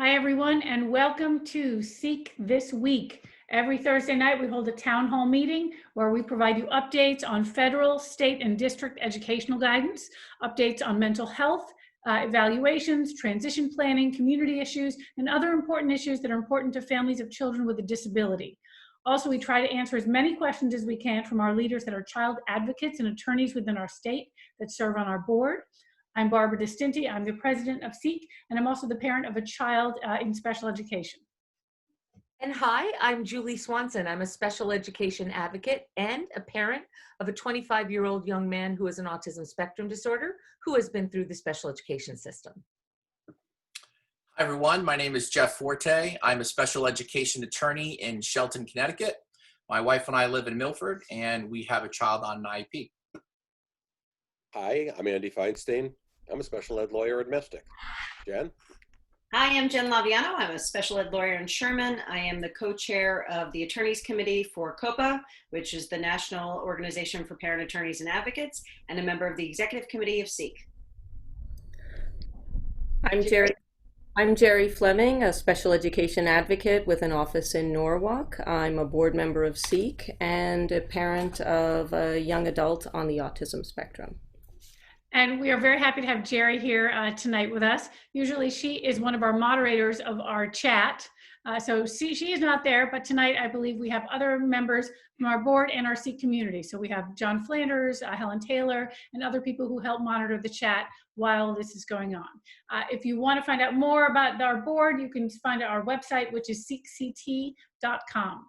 Hi, everyone, and welcome to Seek This Week. Every Thursday night, we hold a town hall meeting where we provide you updates on federal, state, and district educational guidance, updates on mental health, evaluations, transition planning, community issues, and other important issues that are important to families of children with a disability. Also, we try to answer as many questions as we can from our leaders that are child advocates and attorneys within our state that serve on our board. I'm Barbara DeStinti. I'm the president of SEEK, and I'm also the parent of a child in special education. And hi, I'm Julie Swanson. I'm a special education advocate and a parent of a 25-year-old young man who has an autism spectrum disorder who has been through the special education system. Hi, everyone. My name is Jeff Forte. I'm a special education attorney in Shelton, Connecticut. My wife and I live in Milford, and we have a child on an IEP. Hi, I'm Andy Feinstein. I'm a special ed lawyer at Mystic. Jen? Hi, I'm Jen Laviano. I'm a special ed lawyer in Sherman. I am the co-chair of the Attorneys Committee for COPA, which is the National Organization for Parent Attorneys and Advocates, and a member of the Executive Committee of SEEK. I'm Jerry Fleming, a special education advocate with an office in Norwalk. I'm a board member of SEEK and a parent of a young adult on the autism spectrum. And we are very happy to have Jerry here tonight with us. Usually she is one of our moderators of our chat. So she is not there, but tonight I believe we have other members from our board and our SEEK community. So we have John Flanders, Helen Taylor, and other people who help monitor the chat while this is going on. If you want to find out more about our board, you can find our website, which is seekct.com.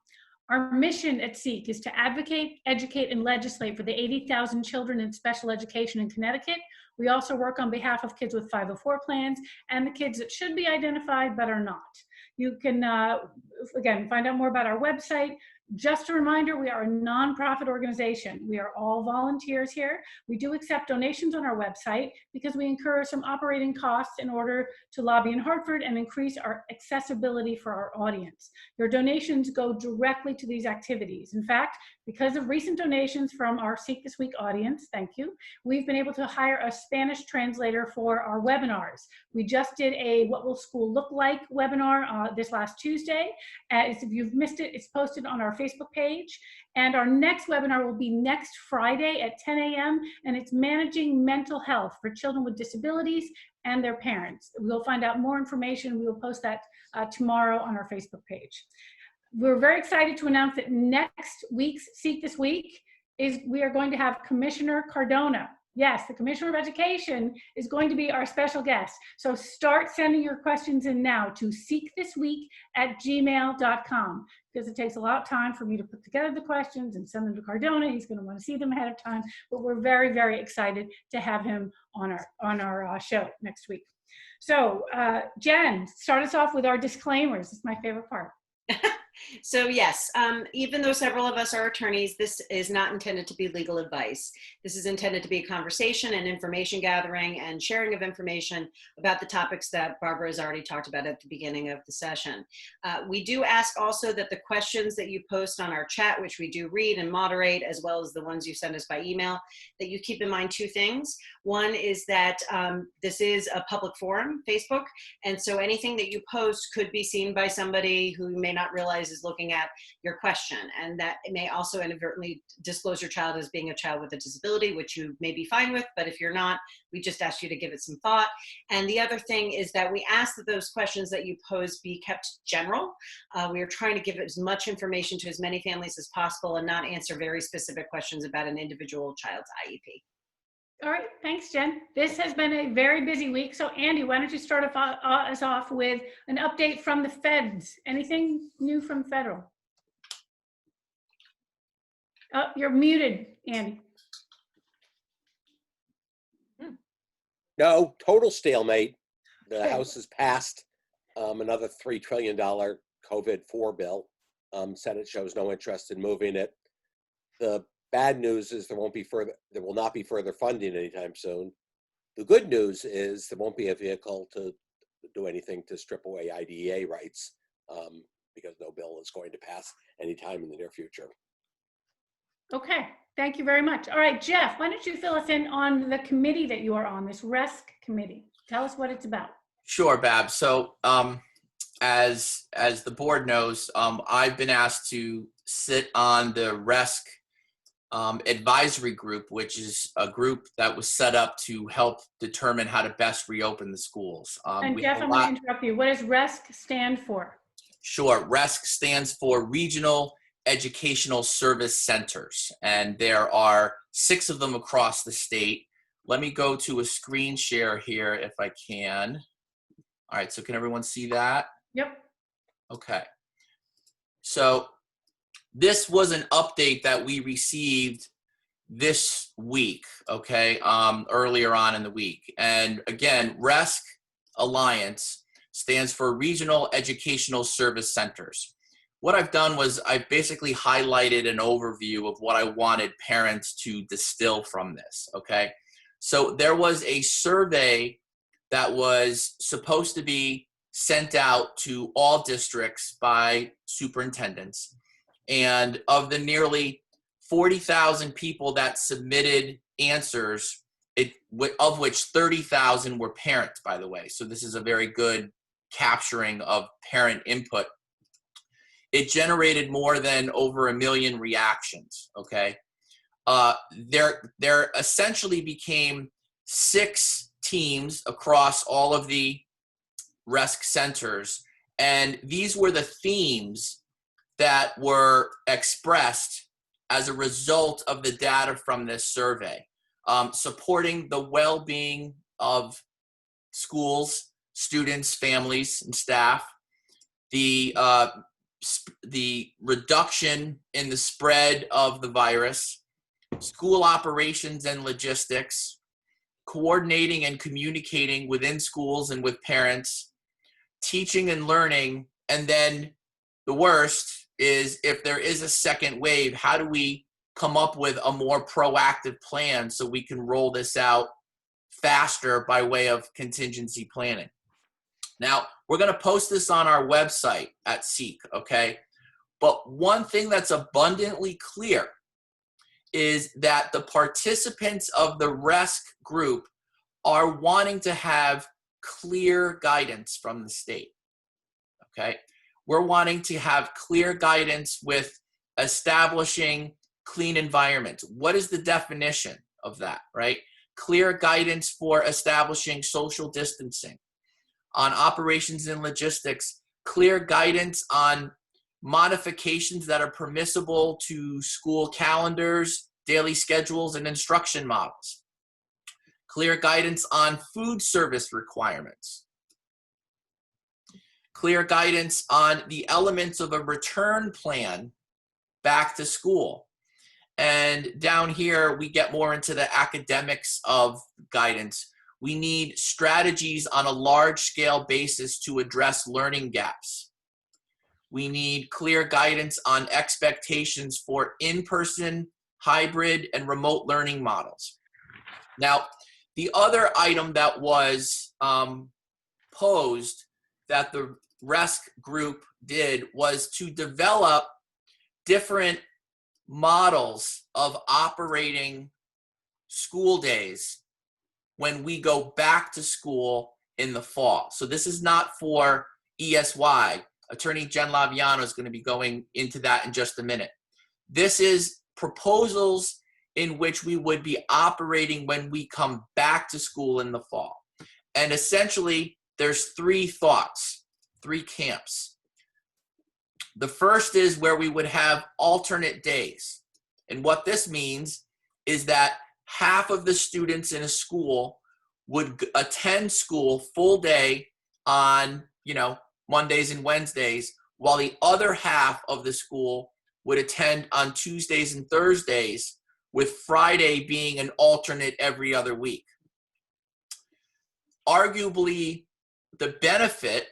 Our mission at SEEK is to advocate, educate, and legislate for the 80,000 children in special education in Connecticut. We also work on behalf of kids with 504 plans and the kids that should be identified but are not. You can, again, find out more about our website. Just a reminder, we are a nonprofit organization. We are all volunteers here. We do accept donations on our website because we incur some operating costs in order to lobby in Hartford and increase our accessibility for our audience. Your donations go directly to these activities. In fact, because of recent donations from our Seek This Week audience, thank you, we've been able to hire a Spanish translator for our webinars. We just did a What Will School Look Like webinar this last Tuesday. If you've missed it, it's posted on our Facebook page. And our next webinar will be next Friday at 10 a.m. and it's Managing Mental Health for Children with Disabilities and their parents. We'll find out more information. We will post that tomorrow on our Facebook page. We're very excited to announce that next week's Seek This Week we are going to have Commissioner Cardona. Yes, the Commissioner of Education is going to be our special guest. So start sending your questions in now to seekthisweek@gmail.com because it takes a lot of time for me to put together the questions and send them to Cardona. He's going to want to see them ahead of time, but we're very, very excited to have him on our show next week. So Jen, start us off with our disclaimers. It's my favorite part. So yes, even though several of us are attorneys, this is not intended to be legal advice. This is intended to be a conversation and information gathering and sharing of information about the topics that Barbara has already talked about at the beginning of the session. We do ask also that the questions that you post on our chat, which we do read and moderate, as well as the ones you send us by email, that you keep in mind two things. One is that this is a public forum, Facebook, and so anything that you post could be seen by somebody who you may not realize is looking at your question, and that it may also inadvertently disclose your child as being a child with a disability, which you may be fine with, but if you're not, we just ask you to give it some thought. And the other thing is that we ask that those questions that you pose be kept general. We are trying to give as much information to as many families as possible and not answer very specific questions about an individual child's IEP. All right, thanks, Jen. This has been a very busy week. So Andy, why don't you start us off with an update from the feds? Anything new from federal? Oh, you're muted, Andy. No, total stalemate. The House has passed another $3 trillion COVID-4 bill. Senate shows no interest in moving it. The bad news is there will not be further funding anytime soon. The good news is there won't be a vehicle to do anything to strip away IDEA rights because no bill is going to pass anytime in the near future. Okay, thank you very much. All right, Jeff, why don't you fill us in on the committee that you are on, this RESC committee? Tell us what it's about. Sure, Bab. So as the board knows, I've been asked to sit on the RESC advisory group, which is a group that was set up to help determine how to best reopen the schools. And We Jeff, have a I'm going lot. to interrupt you. What does RESC stand for? Sure. RESC stands for Regional Educational Service Centers, and there are 6 of them across the state. Let me go to a screen share here if I can. All right, so can everyone see that? Yep. Okay. So this was an update that we received this week, okay, earlier on in the week. And again, RESC Alliance stands for Regional Educational Service Centers. What I've done was I've basically highlighted an overview of what I wanted parents to distill from this, okay? So there was a survey that was supposed to be sent out to all districts by superintendents. And of the nearly 40,000 people that submitted answers, of which 30,000 were parents, by the way. So this is a very good capturing of parent input. It generated more than over 1 million reactions, okay? There essentially became 6 teams across all of the RESC centers, and these were the themes that were expressed as a result of the data from this survey. Supporting the well-being of schools, students, families, and staff, the reduction in the spread of the virus, school operations and logistics, coordinating and communicating within schools and with parents, teaching and learning, and then the worst is if there is a second wave, how do we come up with a more proactive plan so we can roll this out faster by way of contingency planning? Now, we're going to post this on our website at SEEK, okay? But one thing that's abundantly clear is that the participants of the RESC group are wanting to have clear guidance from the state, okay? We're wanting to have clear guidance with establishing clean environments. What is the definition of that, right? Clear guidance for establishing social distancing. On operations and logistics, clear guidance on modifications that are permissible to school calendars, daily schedules, and instruction models. Clear guidance on food service requirements. Clear guidance on the elements of a return plan back to school. And down here, we get more into the academics of guidance. We need strategies on a large-scale basis to address learning gaps. We need clear guidance on expectations for in-person, hybrid, and remote learning models. Now, the other item that was posed that the RESC group did was to develop different models of operating school days when we go back to school in the fall. So this is not for ESY. Attorney Jen Laviano is going to be going into that in just a minute. This is proposals in which we would be operating when we come back to school in the fall. And essentially, there's 3 thoughts, 3 camps. The first is where we would have alternate days. And what this means is that half of the students in a school would attend school full day on, Mondays and Wednesdays, while the other half of the school would attend on Tuesdays and Thursdays, with Friday being an alternate every other week. Arguably, the benefit,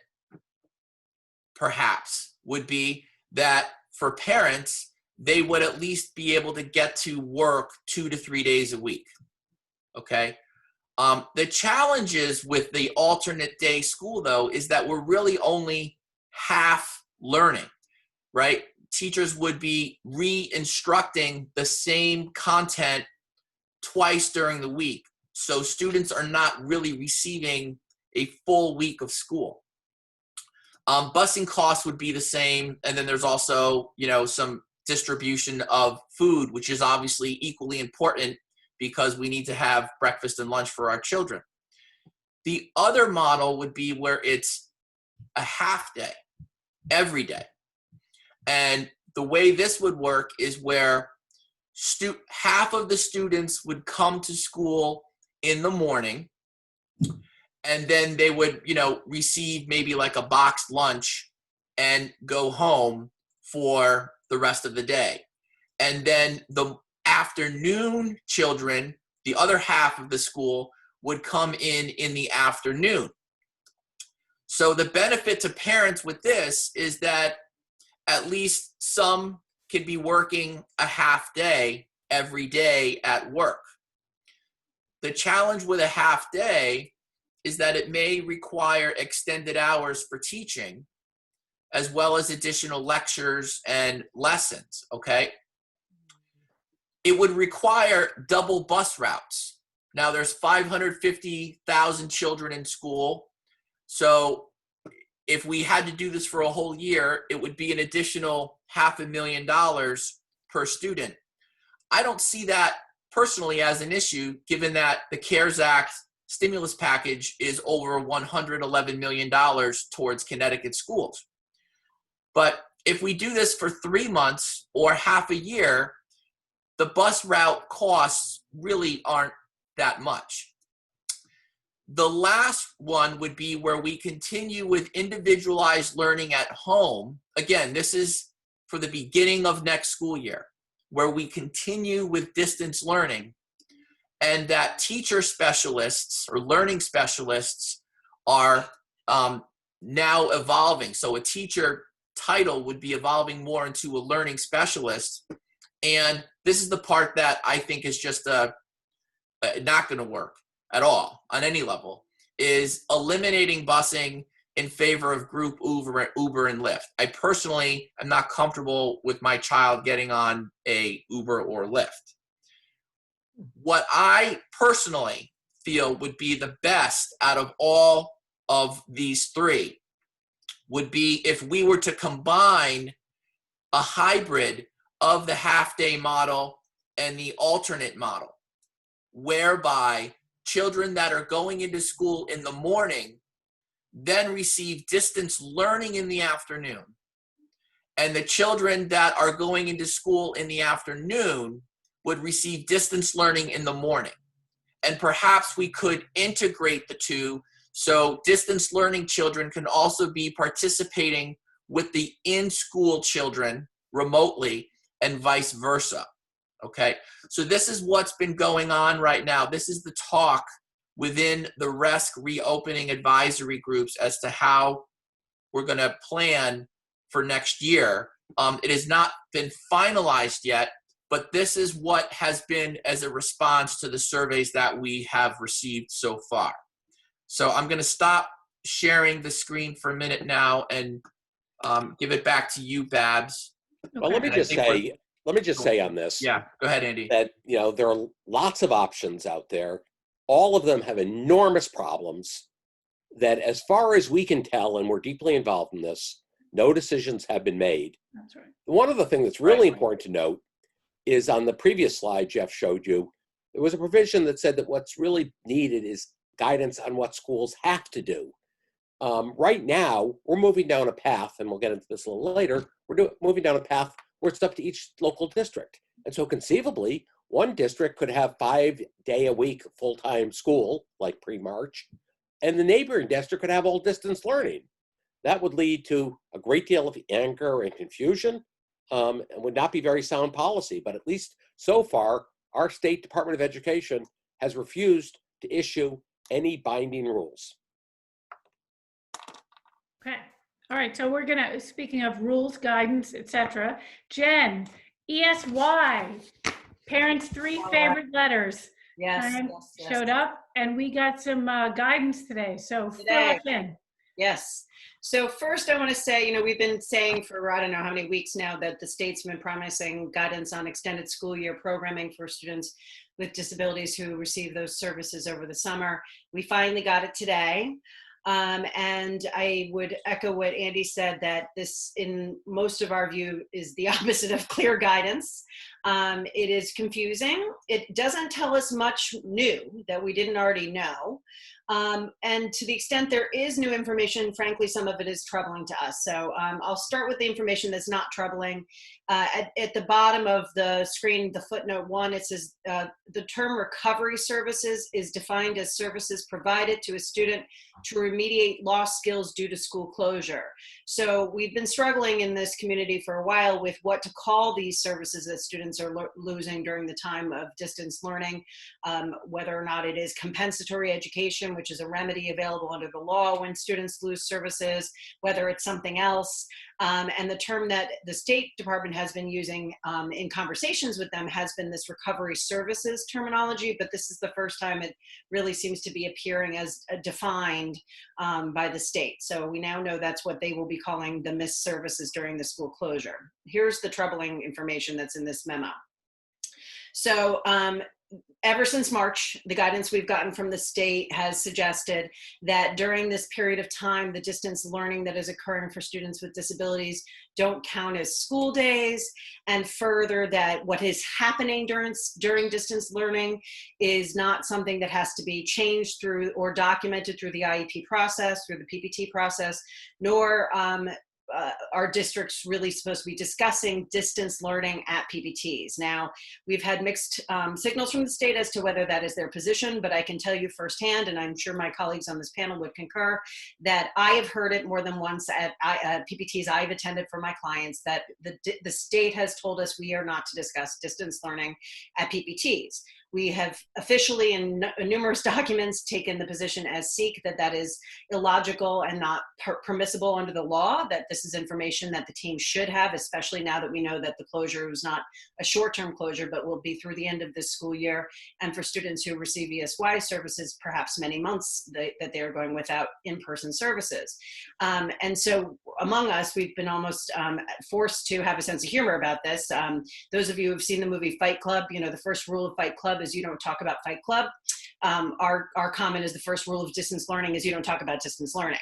perhaps, would be that for parents, they would at least be able to get to work 2 to 3 days a week, okay? The challenges with the alternate day school, though, is that we're really only half learning, right? Teachers would be re-instructing the same content twice during the week. So students are not really receiving a full week of school. Busing costs would be the same, and then there's also, some distribution of food, which is obviously equally important because we need to have breakfast and lunch for our children. The other model would be where it's a half day, every day. And the way this would work is where half of the students would come to school in the morning, and then they would, receive maybe like a boxed lunch and go home for the rest of the day. And then the afternoon children, the other half of the school, would come in the afternoon. So the benefit to parents with this is that at least some could be working a half day every day at work. The challenge with a half day is that it may require extended hours for teaching, as well as additional lectures and lessons, okay? It would require double bus routes. Now there's 550,000 children in school. So if we had to do this for a whole year, it would be an additional $500,000 per student. I don't see that personally as an issue, given that the CARES Act stimulus package is over $111 million towards Connecticut schools. But if we do this for 3 months or half a year, the bus route costs really aren't that much. The last one would be where we continue with individualized learning at home. Again, this is for the beginning of next school year, where we continue with distance learning, and that teacher specialists or learning specialists are now evolving. So a teacher title would be evolving more into a learning specialist. And this is the part that I think is just not going to work at all on any level, is eliminating busing in favor of group Uber and Lyft. I personally am not comfortable with my child getting on a Uber or Lyft. What I personally feel would be the best out of all of these three would be if we were to combine a hybrid of the half-day model and the alternate model, whereby children that are going into school in the morning then receive distance learning in the afternoon, and the children that are going into school in the afternoon would receive distance learning in the morning. And perhaps we could integrate the two, so distance learning children can also be participating with the in-school children remotely, and vice versa. Okay, so this is what's been going on right now. This is the talk within the RESC reopening advisory groups as to how we're going to plan for next year. It has not been finalized yet, but this is what has been as a response to the surveys that we have received so far. So I'm going to stop sharing the screen for a minute now and give it back to you, Babs. Well, let me just say on this. Yeah, go ahead, Andy. That, there are lots of options out there. All of them have enormous problems that, as far as we can tell, and we're deeply involved in this, no decisions have been made. That's right. One of the things that's really important to note is on the previous slide Jeff showed you, there was a provision that said that what's really needed is guidance on what schools have to do. Right now, we're moving down a path, and we'll get into this a little later, we're moving down a path where it's up to each local district. And so conceivably, one district could have 5-day-a-week full-time school, like pre-March, and the neighboring district could have all distance learning. That would lead to a great deal of anger and confusion, and would not be very sound policy. But at least so far, our State Department of Education has refused to issue any binding rules. Okay. All right. So we're going to, speaking of rules, guidance, etc. Jen, ESY, parents' 3 favorite letters. Yes, Showed up, and we got some guidance today. So fill us in. Yes. So first I want to say, we've been saying for, I don't know how many weeks now, that the state's been promising guidance on extended school year programming for students with disabilities who receive those services over the summer. We finally got it today. And I would echo what Andy said, that this, in most of our view, is the opposite of clear guidance. It is confusing. It doesn't tell us much new that we didn't already know. And to the extent there is new information, frankly, some of it is troubling to us. So I'll start with the information that's not troubling. At the bottom of the screen, the footnote 1, it says the term recovery services is defined as services provided to a student to remediate lost skills due to school closure. So we've been struggling in this community for a while with what to call these services that students are losing during the time of distance learning, whether or not it is compensatory education, which is a remedy available under the law when students lose services, whether it's something else. And the term that the State Department has been using in conversations with them has been this recovery services terminology, but this is the first time it really seems to be appearing as defined by the state. So we now know that's what they will be calling the missed services during the school closure. Here's the troubling information that's in this memo. So ever since March, the guidance we've gotten from the state has suggested that during this period of time, the distance learning that is occurring for students with disabilities don't count as school days, and further that what is happening during distance learning is not something that has to be changed through or documented through the IEP process, through the PPT process, nor our district's really supposed to be discussing distance learning at PPTs. Now, we've had mixed signals from the state as to whether that is their position, but I can tell you firsthand, and I'm sure my colleagues on this panel would concur, that I have heard it more than once at PPTs I've attended for my clients, that the state has told us we are not to discuss distance learning at PPTs. We have officially in numerous documents taken the position as SEEK that that is illogical and not permissible under the law, that this is information that the team should have, especially now that we know that the closure was not a short-term closure, but will be through the end of this school year. And for students who receive ESY services, perhaps many months that they are going without in-person services. And so among us, we've been almost forced to have a sense of humor about this. Those of you who've seen the movie Fight Club, you know, the first rule of Fight Club is you don't talk about Fight Club. Our comment is the first rule of distance learning is you don't talk about distance learning.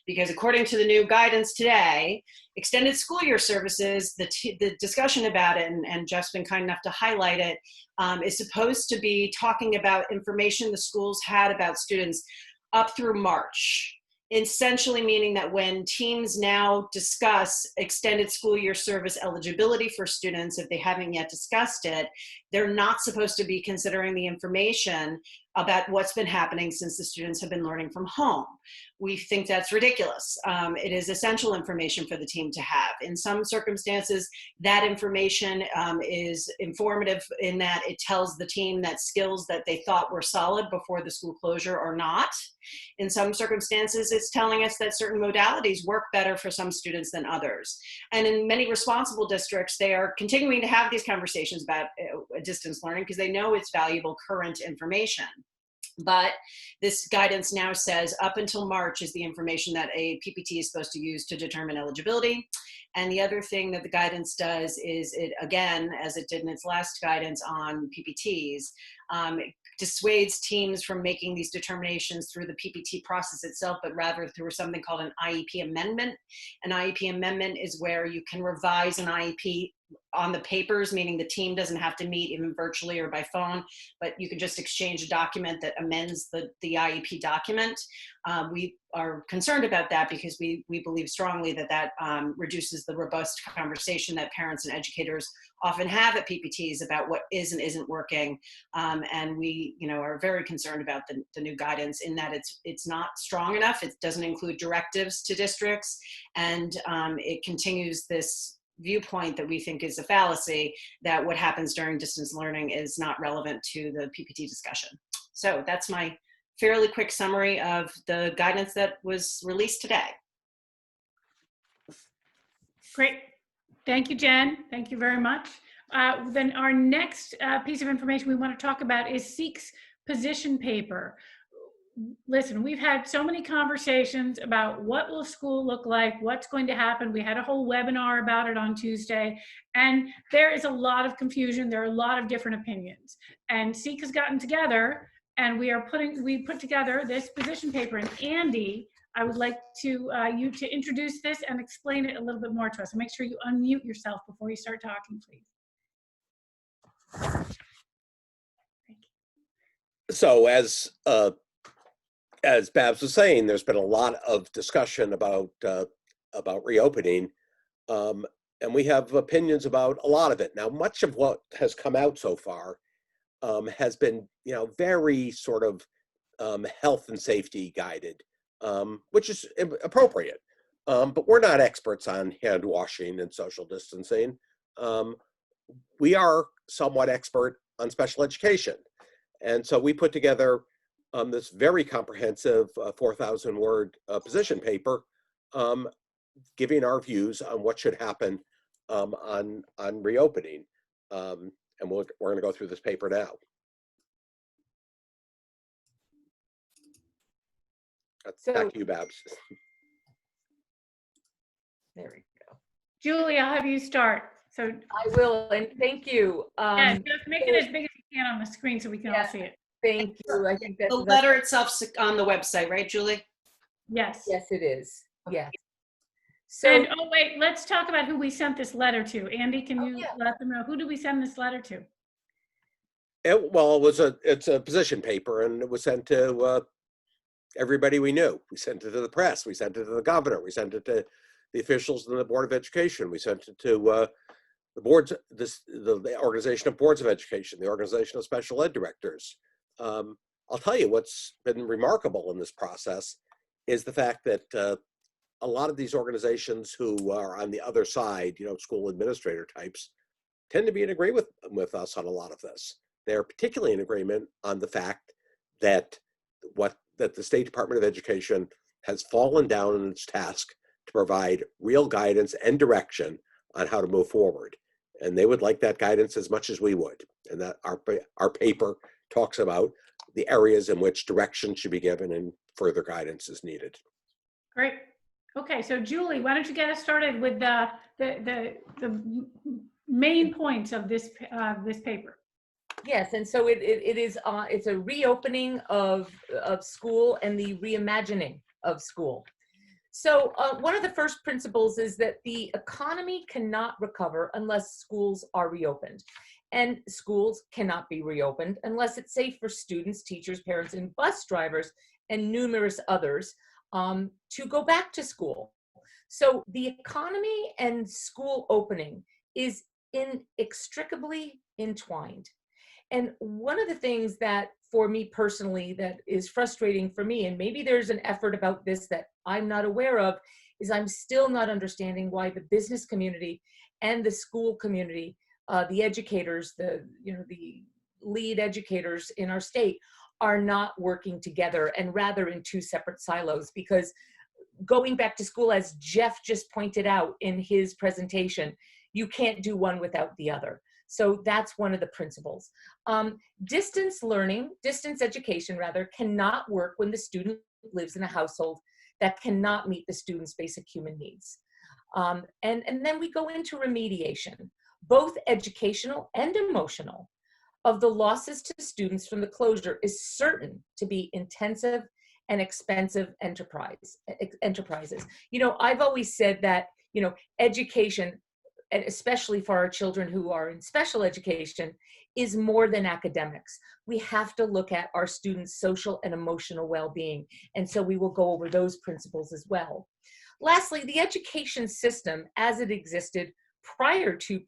Because according to the new guidance today, extended school year services, the discussion about it, and Jeff's been kind enough to highlight it, is supposed to be talking about information the schools had about students up through March. Essentially meaning that when teams now discuss extended school year service eligibility for students, if they haven't yet discussed it, they're not supposed to be considering the information about what's been happening since the students have been learning from home. We think that's ridiculous. It is essential information for the team to have. In some circumstances, that information is informative in that it tells the team that skills that they thought were solid before the school closure are not. In some circumstances, it's telling us that certain modalities work better for some students than others. And in many responsible districts, they are continuing to have these conversations about distance learning because they know it's valuable current information. But this guidance now says up until March is the information that a PPT is supposed to use to determine eligibility. And the other thing that the guidance does is it, again, as it did in its last guidance on PPTs, it dissuades teams from making these determinations through the PPT process itself, but rather through something called an IEP amendment. An IEP amendment is where you can revise an IEP on the papers, meaning the team doesn't have to meet even virtually or by phone, but you can just exchange a document that amends the IEP document. We are concerned about that because we believe strongly that that reduces the robust conversation that parents and educators often have at PPTs about what is and isn't working. And we are very concerned about the new guidance in that it's not strong enough. It doesn't include directives to districts, and it continues this viewpoint that we think is a fallacy, that what happens during distance learning is not relevant to the PPT discussion. So that's my fairly quick summary of the guidance that was released today. Great. Thank you, Jen. Thank you very much. Then our next piece of information we want to talk about is SEEK's position paper. Listen, we've had so many conversations about what will school look like, what's going to happen. We had a whole webinar about it on Tuesday, and there is a lot of confusion. There are a lot of different opinions. And SEEK has gotten together, and we put together this position paper. And Andy, I would like to you to introduce this and explain it a little bit more to us. So make sure you unmute yourself before you start talking, please. So as Babs was saying, there's been a lot of discussion about reopening, and we have opinions about a lot of it. Now, much of what has come out so far has been, very sort of health and safety guided, which is appropriate. But we're not experts on hand washing and social distancing. We are somewhat expert on special education. And so we put together this very comprehensive 4,000-word position paper giving our views on what should happen on reopening. And we're going to go through this paper now. Back to you, Babs. There we go. Julie, I'll have you start. So I will, and thank you. yeah, just make it as big as you can on the screen so we can all see it. Thank you. I think that The letter itself's on the website, right, Julie? Yes. yes, it is. Yes. So And oh wait, let's talk about who we sent this letter to. Andy, can you yeah. let them know who did we send this letter to? It's a position paper, and it was sent to everybody we knew. We sent it to the press. We sent it to the governor. We sent it to the officials in the Board of Education. We sent it to the boards, the Organization of Boards of Education, the Organization of Special Ed Directors. I'll tell you what's been remarkable in this process is the fact that a lot of these organizations who are on the other side, school administrator types, tend to be in agreement with us on a lot of this. They're particularly in agreement on the fact that the State Department of Education has fallen down in its task to provide real guidance and direction on how to move forward. And they would like that guidance as much as we would. And that our paper talks about the areas in which direction should be given and further guidance is needed. Great. Okay, so Julie, why don't you get us started with the main points of this this paper? yes, and so it is it's a reopening of school and the reimagining of school. So one of the first principles is that the economy cannot recover unless schools are reopened. And schools cannot be reopened unless it's safe for students, teachers, parents, and bus drivers, and numerous others to go back to school. So the economy and school opening is inextricably entwined. And one of the things that for me personally that is frustrating for me, and maybe there's an effort about this that I'm not aware of, is I'm still not understanding why the business community and the school community, the educators, the lead educators in our state are not working together and rather in two separate silos. Because going back to school, as Jeff just pointed out in his presentation, you can't do one without the other. So that's one of the principles. Distance education rather, cannot work when the student lives in a household that cannot meet the student's basic human needs. And then we go into remediation, both educational and emotional, of the losses to students from the closure is certain to be intensive and expensive enterprises. I've always said that, education, and especially for our children who are in special education, is more than academics. We have to look at our students' social and emotional well-being. And so we will go over those principles as well. Lastly, the education system as it existed prior to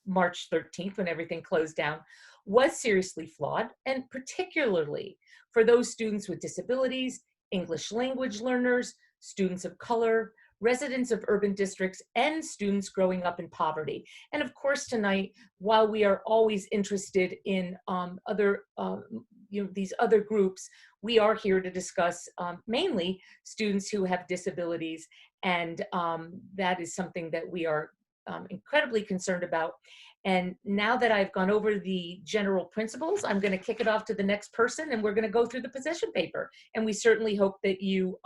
March 13th, when everything closed down, was seriously flawed, and particularly for those students with disabilities, English language learners, students of color, residents of urban districts, and students growing up in poverty. And of course, tonight, while we are always interested in these other groups, we are here to discuss mainly students who have disabilities, and that is something that we are incredibly concerned about. And now that I've gone over the general principles, I'm going to kick it off to the next person, and we're going to go through the position paper. And we certainly hope that you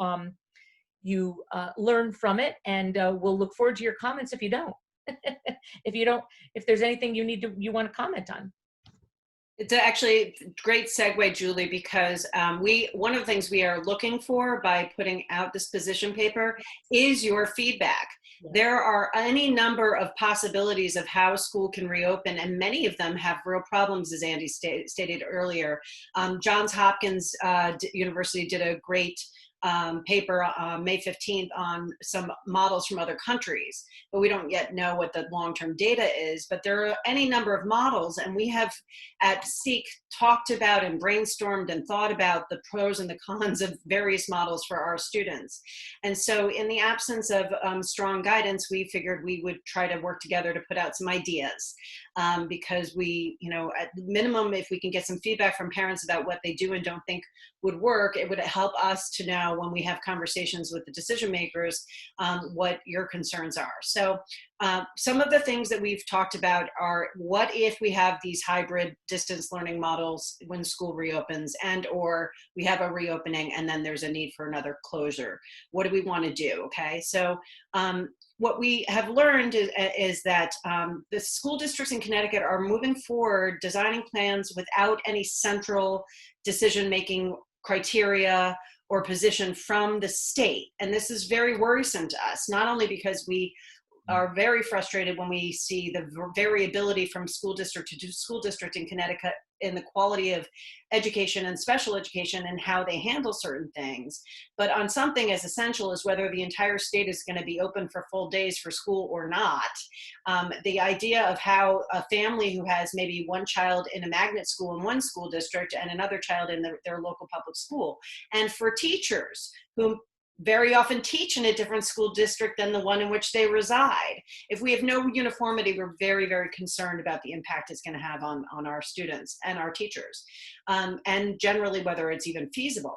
learn from it, and we'll look forward to your comments if you don't. If there's anything you want to comment on. It's actually a great segue, Julie, because one of the things we are looking for by putting out this position paper is your feedback. There are any number of possibilities of how school can reopen, and many of them have real problems, as Andy stated earlier. Johns Hopkins University did a great paper May 15th on some models from other countries, but we don't yet know what the long-term data is. But there are any number of models, and we have at SEEK talked about and brainstormed and thought about the pros and the cons of various models for our students. And so in the absence of strong guidance, we figured we would try to work together to put out some ideas, because we, at minimum, if we can get some feedback from parents about what they do and don't think would work, it would help us to know when we have conversations with the decision makers what your concerns are. So some of the things that we've talked about are, what if we have these hybrid distance learning models when school reopens, and or we have a reopening and then there's a need for another closure? What do we want to do? Okay, so what we have learned is that the school districts in Connecticut are moving forward designing plans without any central decision-making criteria or position from the state. And this is very worrisome to us, not only because we are very frustrated when we see the variability from school district to school district in Connecticut in the quality of education and special education and how they handle certain things, but on something as essential as whether the entire state is going to be open for full days for school or not. The idea of how a family who has maybe one child in a magnet school in one school district and another child in their local public school, and for teachers who very often teach in a different school district than the one in which they reside. If we have no uniformity, we're very, very concerned about the impact it's going to have on our students and our teachers, and generally whether it's even feasible.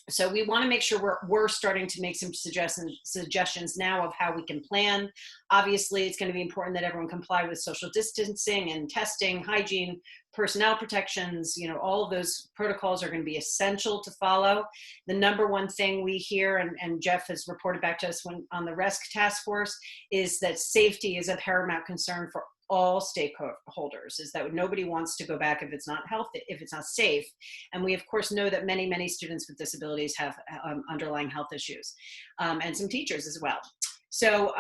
So we want to make sure we're starting to make some suggestions now of how we can plan. Obviously, it's going to be important that everyone comply with social distancing and testing, hygiene, personnel protections. All of those protocols are going to be essential to follow. The number one thing we hear, and Jeff has reported back to us on the RESC task force, is that safety is a paramount concern for all stakeholders, is that nobody wants to go back if it's not healthy, if it's not safe. And we of course know that many, many students with disabilities have underlying health issues, and some teachers as well. So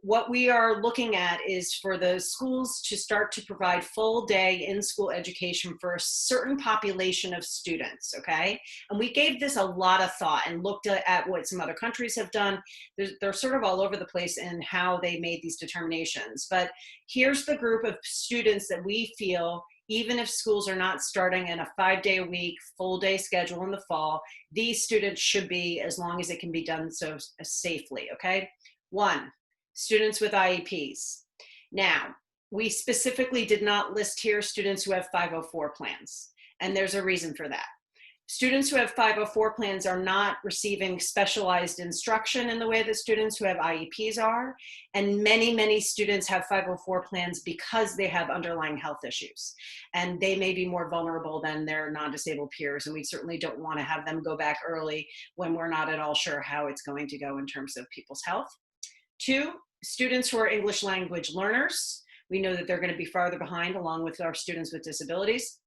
what we are looking at is for the schools to start to provide full day in-school education for a certain population of students, okay? And we gave this a lot of thought and looked at what some other countries have done. They're sort of all over the place in how they made these determinations. But here's the group of students that we feel, even if schools are not starting in a 5-day-a-week, full-day schedule in the fall, these students should be, as long as it can be done so safely, okay? 1, students with IEPs. Now, we specifically did not list here students who have 504 plans, and there's a reason for that. Students who have 504 plans are not receiving specialized instruction in the way that students who have IEPs are, and many, many students have 504 plans because they have underlying health issues, and they may be more vulnerable than their non-disabled peers, and we certainly don't want to have them go back early when we're not at all sure how it's going to go in terms of people's health. 2, students who are English language learners. We know that they're going to be farther behind along with our students with disabilities.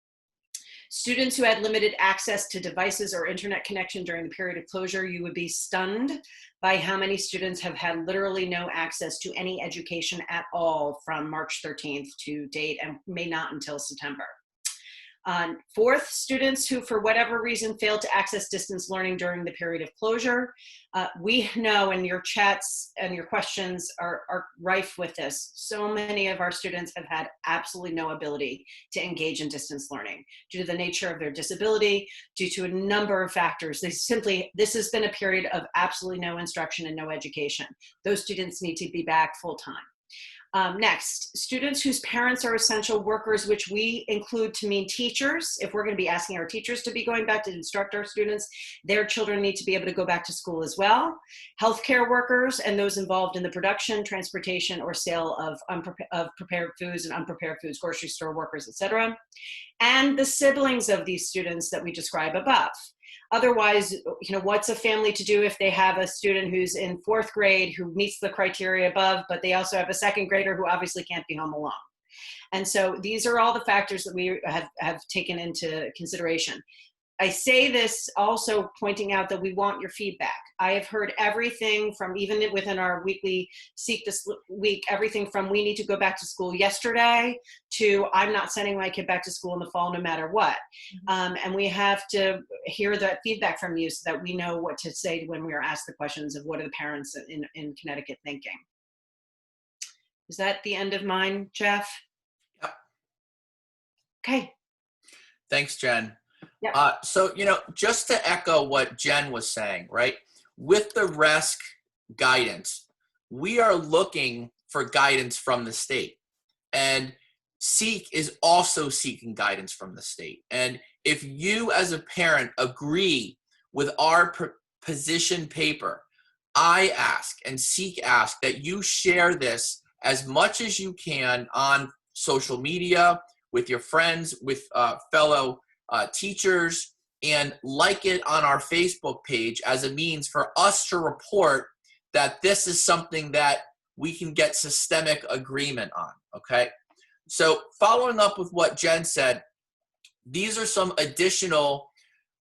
Students who had limited access to devices or internet connection during the period of closure. You would be stunned by how many students have had literally no access to any education at all from March 13th to date, and may not until September. 4th, students who, for whatever reason, failed to access distance learning during the period of closure. We know, and your chats and your questions are rife with this. So many of our students have had absolutely no ability to engage in distance learning due to the nature of their disability, due to a number of factors. This has been a period of absolutely no instruction and no education. Those students need to be back full time. Next, students whose parents are essential workers, which we include to mean teachers. If we're going to be asking our teachers to be going back to instruct our students, their children need to be able to go back to school as well. Healthcare workers and those involved in the production, transportation, or sale of prepared foods and unprepared foods, grocery store workers, etc. And the siblings of these students that we describe above. Otherwise, what's a family to do if they have a student who's in 4th grade who meets the criteria above, but they also have a 2nd grader who obviously can't be home alone? And so these are all the factors that we have taken into consideration. I say this also pointing out that we want your feedback. I have heard everything from, even within our weekly Seek this week, everything from we need to go back to school yesterday to I'm not sending my kid back to school in the fall no matter what. And we have to hear that feedback from you so that we know what to say when we are asked the questions of what are the parents in Connecticut thinking. Is that the end of mine, Jeff? Yep. Okay. Thanks, Jen. Yeah. So, just to echo what Jen was saying, right? With the RESC guidance, we are looking for guidance from the state. And SEEK is also seeking guidance from the state. And if you as a parent agree with our position paper, I ask and SEEK ask that you share this as much as you can on social media, with your friends, with fellow teachers, and like it on our Facebook page as a means for us to report that this is something that we can get systemic agreement on, okay? So following up with what Jen said, these are some additional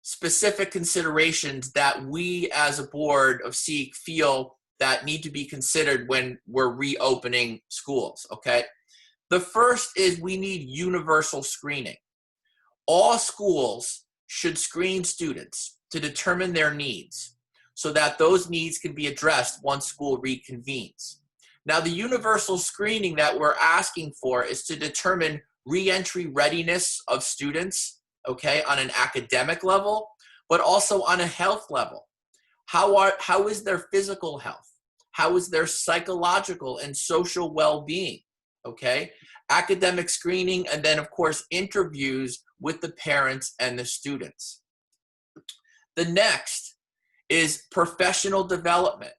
specific considerations that we as a board of SEEK feel that need to be considered when we're reopening schools, okay? The first is we need universal screening. All schools should screen students to determine their needs so that those needs can be addressed once school reconvenes. Now, the universal screening that we're asking for is to determine reentry readiness of students, okay, on an academic level, but also on a health level. How is their physical health? How is their psychological and social well-being, okay? Academic screening, and then, of course, interviews with the parents and the students. The next is professional development.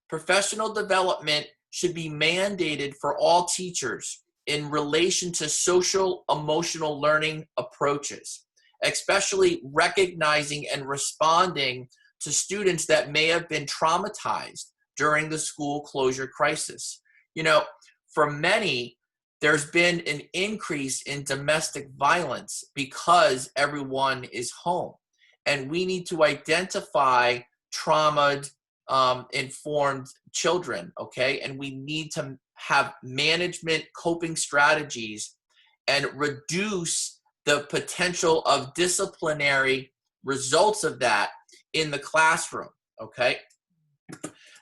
Professional development should be mandated for all teachers in relation to social emotional learning approaches, especially recognizing and responding to students that may have been traumatized during the school closure crisis. For many, there's been an increase in domestic violence because everyone is home. And we need to identify trauma-informed children, okay? And we need to have management coping strategies and reduce the potential of disciplinary results of that in the classroom, okay?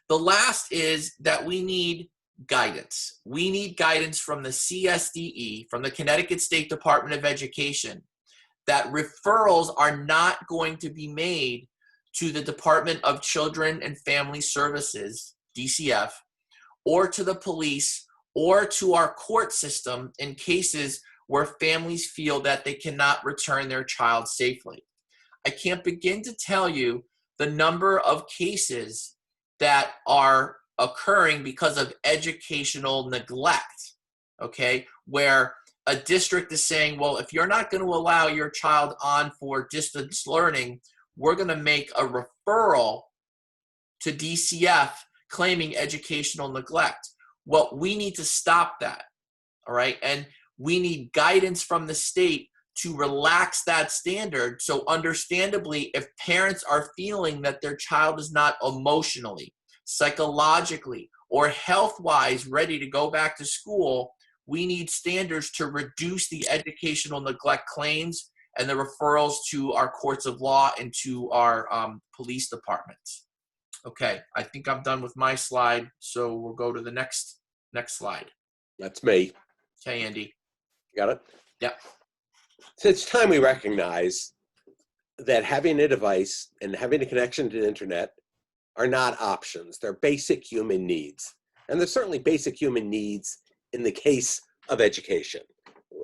The last is that we need guidance. We need guidance from the CSDE, from the Connecticut State Department of Education, that referrals are not going to be made to the Department of Children and Family Services, DCF, or to the police, or to our court system in cases where families feel that they cannot return their child safely. I can't begin to tell you the number of cases that are occurring because of educational neglect, okay, where a district is saying, well, if you're not going to allow your child on for distance learning, we're going to make a referral to DCF claiming educational neglect. Well, we need to stop that, all right? And we need guidance from the state to relax that standard. So understandably, if parents are feeling that their child is not emotionally, psychologically, or health-wise ready to go back to school, we need standards to reduce the educational neglect claims and the referrals to our courts of law and to our police departments. Okay, I think I'm done with my slide, so we'll go to the next slide. That's me. Okay, Andy. Got it? Yep. So it's time we recognize that having a device and having a connection to the internet are not options. They're basic human needs. And they're certainly basic human needs in the case of education.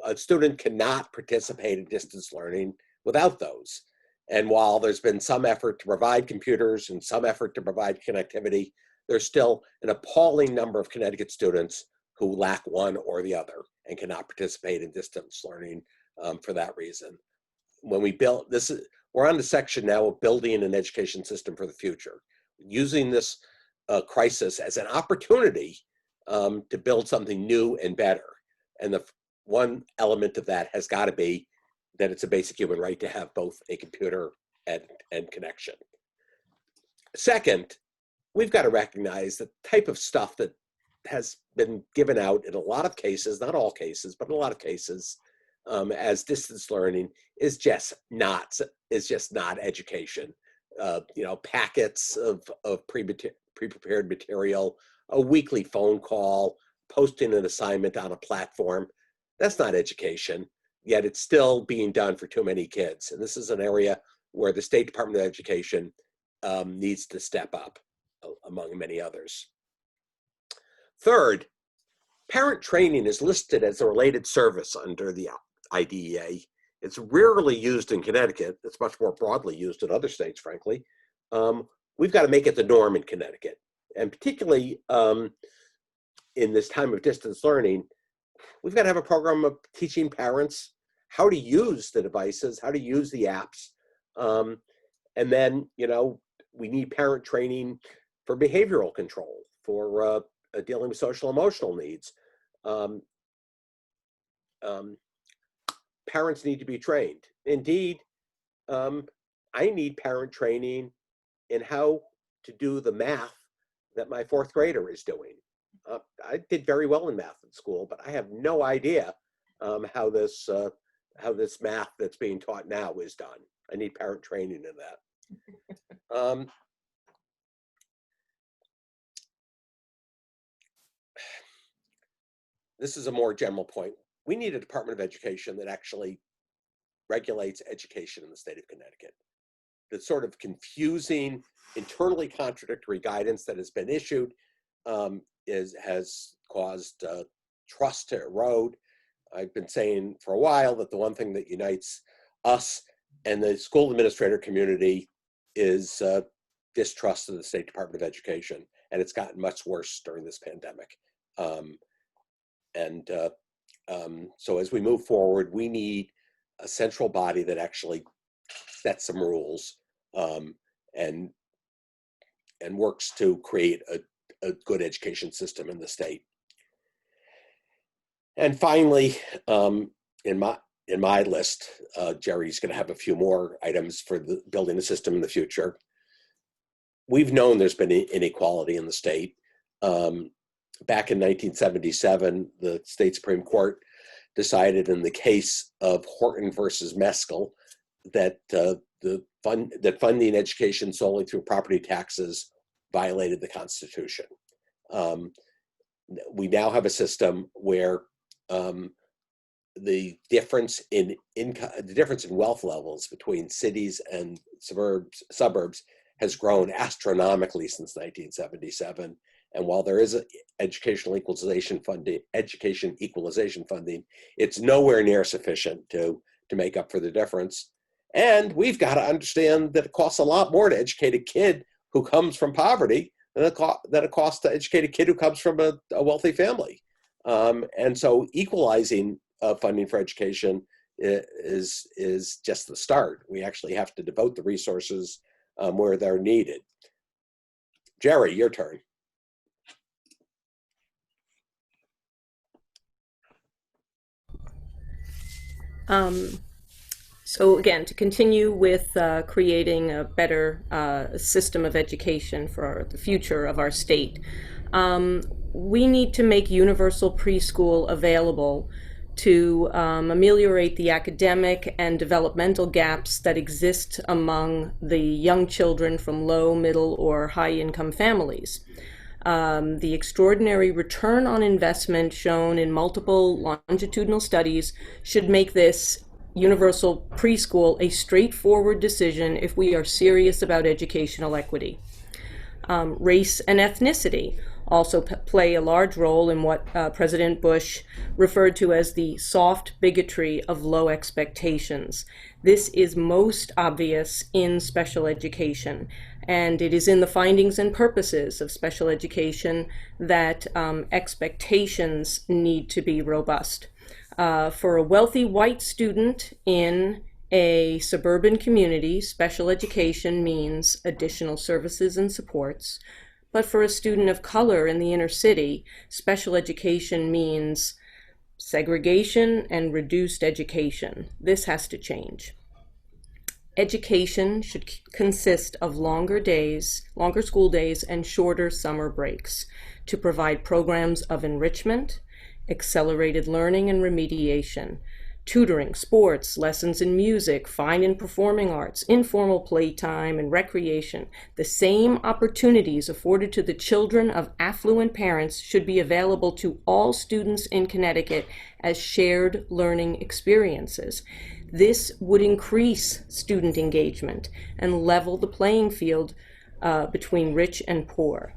A student cannot participate in distance learning without those. And while there's been some effort to provide computers and some effort to provide connectivity, there's still an appalling number of Connecticut students who lack one or the other and cannot participate in distance learning for that reason. When we built this, we're on the section now of building an education system for the future, using this crisis as an opportunity to build something new and better. And the one element of that has got to be that it's a basic human right to have both a computer and connection. Second, we've got to recognize the type of stuff that has been given out in a lot of cases, not all cases, but in a lot of cases, as distance learning is just not education. Packets of pre-prepared material, a weekly phone call, posting an assignment on a platform. That's not education, yet it's still being done for too many kids. And this is an area where the State Department of Education needs to step up, among many others. Third, parent training is listed as a related service under the IDEA. It's rarely used in Connecticut. It's much more broadly used in other states, frankly. We've got to make it the norm in Connecticut. And particularly in this time of distance learning, we've got to have a program of teaching parents how to use the devices, how to use the apps. And then, we need parent training for behavioral control, for dealing with social emotional needs. Parents need to be trained. Indeed, I need parent training in how to do the math that my fourth grader is doing. I did very well in math in school, but I have no idea how this math that's being taught now is done. I need parent training in that. This is a more general point. We need a Department of Education that actually regulates education in the state of Connecticut. The sort of confusing, internally contradictory guidance that has been issued has caused trust to erode. I've been saying for a while that the one thing that unites us and the school administrator community is distrust of the State Department of Education, and it's gotten much worse during this pandemic. So as we move forward, we need a central body that actually sets some rules and works to create a good education system in the state. And finally, in my list, Jerry's going to have a few more items for the building the system in the future. We've known there's been inequality in the state. Back in 1977, the state Supreme Court decided in the case of Horton versus Meskel that funding education solely through property taxes violated the Constitution. We now have a system where the difference in income, the difference in wealth levels between cities and suburbs has grown astronomically since 1977. And while there is education equalization funding, it's nowhere near sufficient to make up for the difference. And we've got to understand that it costs a lot more to educate a kid who comes from poverty than it costs to educate a kid who comes from a wealthy family. And so equalizing funding for education is just the start. We actually have to devote the resources where they're needed. Jerry, your turn. So again, to continue with creating a better system of education for the future of our state, we need to make universal preschool available to ameliorate the academic and developmental gaps that exist among the young children from low, middle, or high-income families. The extraordinary return on investment shown in multiple longitudinal studies should make this universal preschool a straightforward decision if we are serious about educational equity. Race and ethnicity also play a large role in what President Bush referred to as the soft bigotry of low expectations. This is most obvious in special education, and it is in the findings and purposes of special education that expectations need to be robust. For a wealthy white student in a suburban community, special education means additional services and supports. But for a student of color in the inner city, special education means segregation and reduced education. This has to change. Education should consist of longer school days, and shorter summer breaks to provide programs of enrichment, accelerated learning and remediation, tutoring, sports, lessons in music, fine and performing arts, informal playtime, and recreation. The same opportunities afforded to the children of affluent parents should be available to all students in Connecticut as shared learning experiences. This would increase student engagement and level the playing field between rich and poor.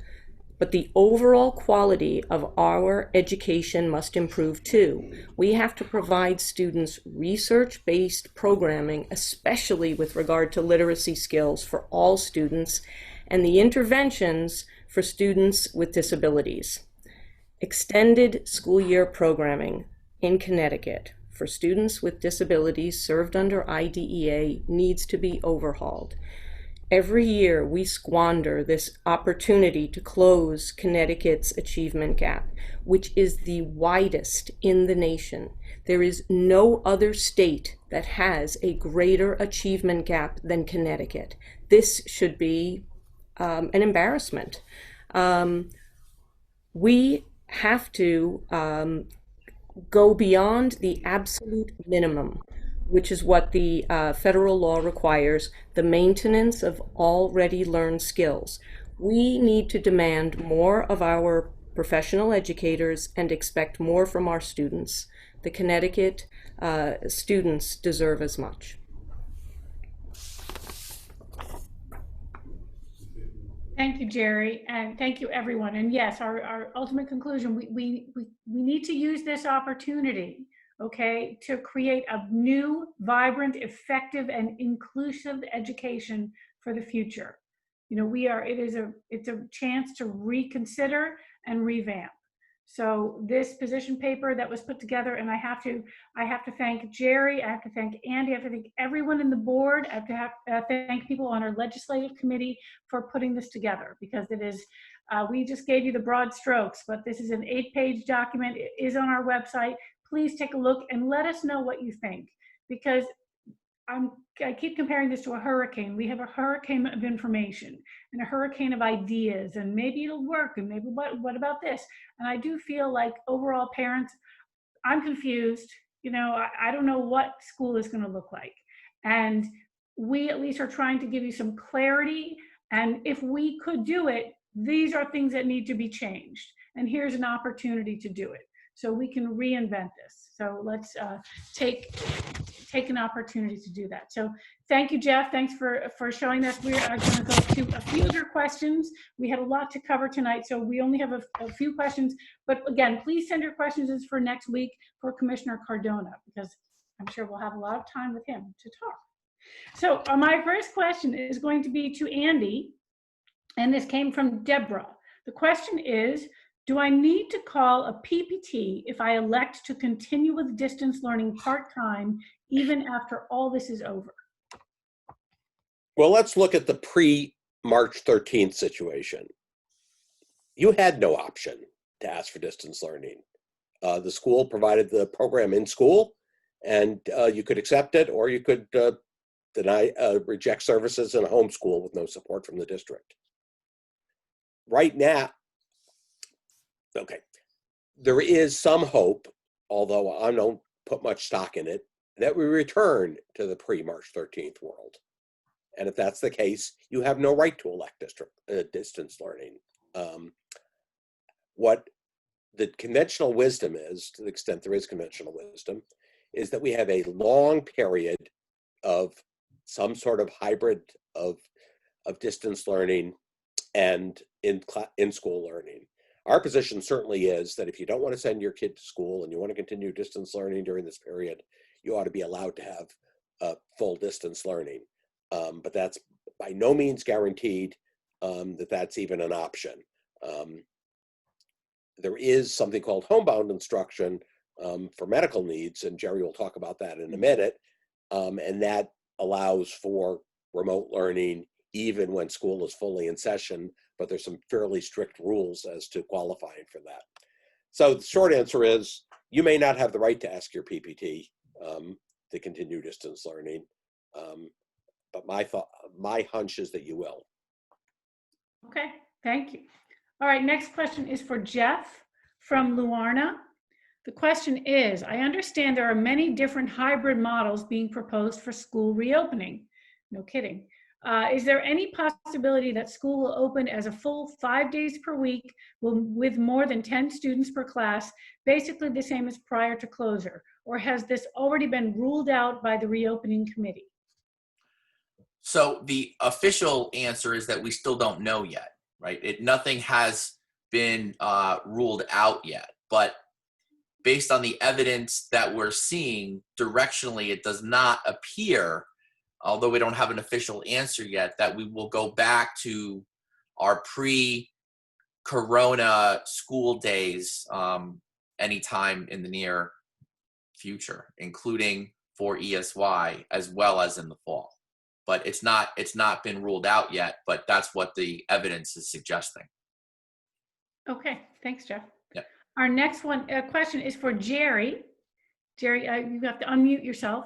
But the overall quality of our education must improve too. We have to provide students research-based programming, especially with regard to literacy skills for all students, and the interventions for students with disabilities. Extended school year programming in Connecticut for students with disabilities served under IDEA needs to be overhauled. Every year, we squander this opportunity to close Connecticut's achievement gap, which is the widest in the nation. There is no other state that has a greater achievement gap than Connecticut. This should be an embarrassment. We have to go beyond the absolute minimum, which is what the federal law requires, the maintenance of already learned skills. We need to demand more of our professional educators and expect more from our students. The Connecticut students deserve as much. Thank you, Jerry, and thank you, everyone. And yes, our ultimate conclusion, we need to use this opportunity, okay, to create a new, vibrant, effective, and inclusive education for the future. You know, it's a chance to reconsider and revamp. So this position paper that was put together, and I have to thank Jerry, I have to thank Andy, I have to thank everyone in the board, I have to thank people on our legislative committee for putting this together, because it is, we just gave you the broad strokes, but this is an 8-page document. It is on our website. Please take a look and let us know what you think, because I keep comparing this to a hurricane. We have a hurricane of information and a hurricane of ideas, and maybe it'll work, and maybe what about this? And I do feel like overall parents, I'm confused. You know, I don't know what school is going to look like. And we at least are trying to give you some clarity. And if we could do it, these are things that need to be changed. And here's an opportunity to do it. So we can reinvent this. So let's take an opportunity to do that. So thank you, Jeff. Thanks for showing us. We are going to go to a few of your questions. We had a lot to cover tonight, so we only have a few questions. But again, please send your questions for next week for Commissioner Cardona, because I'm sure we'll have a lot of time with him to talk. So my first question is going to be to Andy, and this came from Deborah. The question is, do I need to call a PPT if I elect to continue with distance learning part-time even after all this is over? Well, let's look at the pre-March 13th situation. You had no option to ask for distance learning. The school provided the program in school, and you could accept it, or you could reject services in a homeschool with no support from the district. Right now, okay, there is some hope, although I don't put much stock in it, that we return to the pre-March 13th world. And if that's the case, you have no right to elect distance learning. What the conventional wisdom is, to the extent there is conventional wisdom, is that we have a long period of some sort of hybrid of distance learning and in-school learning. Our position certainly is that if you don't want to send your kid to school and you want to continue distance learning during this period, you ought to be allowed to have full distance learning. But that's by no means guaranteed that that's even an option. There is something called homebound instruction for medical needs, and Jerry will talk about that in a minute, and that allows for remote learning even when school is fully in session, but there's some fairly strict rules as to qualifying for that. So the short answer is You may not have the right to ask your PPT to continue distance learning, but my hunch is that you will. Okay, thank you. All right, next question is for Jeff from Luarna. The question is, I understand there are many different hybrid models being proposed for school reopening. No kidding. Is there any possibility that school will open as a full 5 days per week with more than 10 students per class, basically the same as prior to closure? Or has this already been ruled out by the reopening committee? So the official answer is that we still don't know yet, right? Nothing has been ruled out yet, but based on the evidence that we're seeing directionally, it does not appear, although we don't have an official answer yet, that we will go back to our pre-corona school days anytime in the near future, including for ESY as well as in the fall. But it's not been ruled out yet, but that's what the evidence is suggesting. Okay, thanks, Jeff. Yep. Our next question is for Jerry. Jerry, you have to unmute yourself.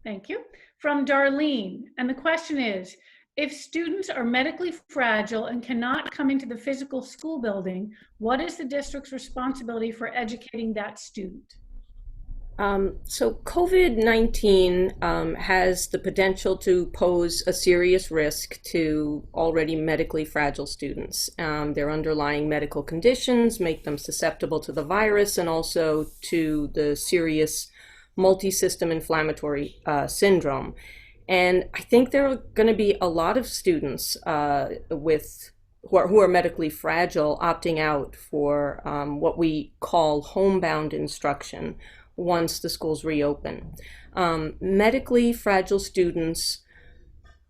Thank you. From Darlene, and the question is, if students are medically fragile and cannot come into the physical school building, what is the district's responsibility for educating that student? So COVID-19 has the potential to pose a serious risk to already medically fragile students. Their underlying medical conditions make them susceptible to the virus and also to the serious multi-system inflammatory syndrome. And I think there are going to be a lot of students who are medically fragile opting out for what we call homebound instruction once the schools reopen. Medically fragile students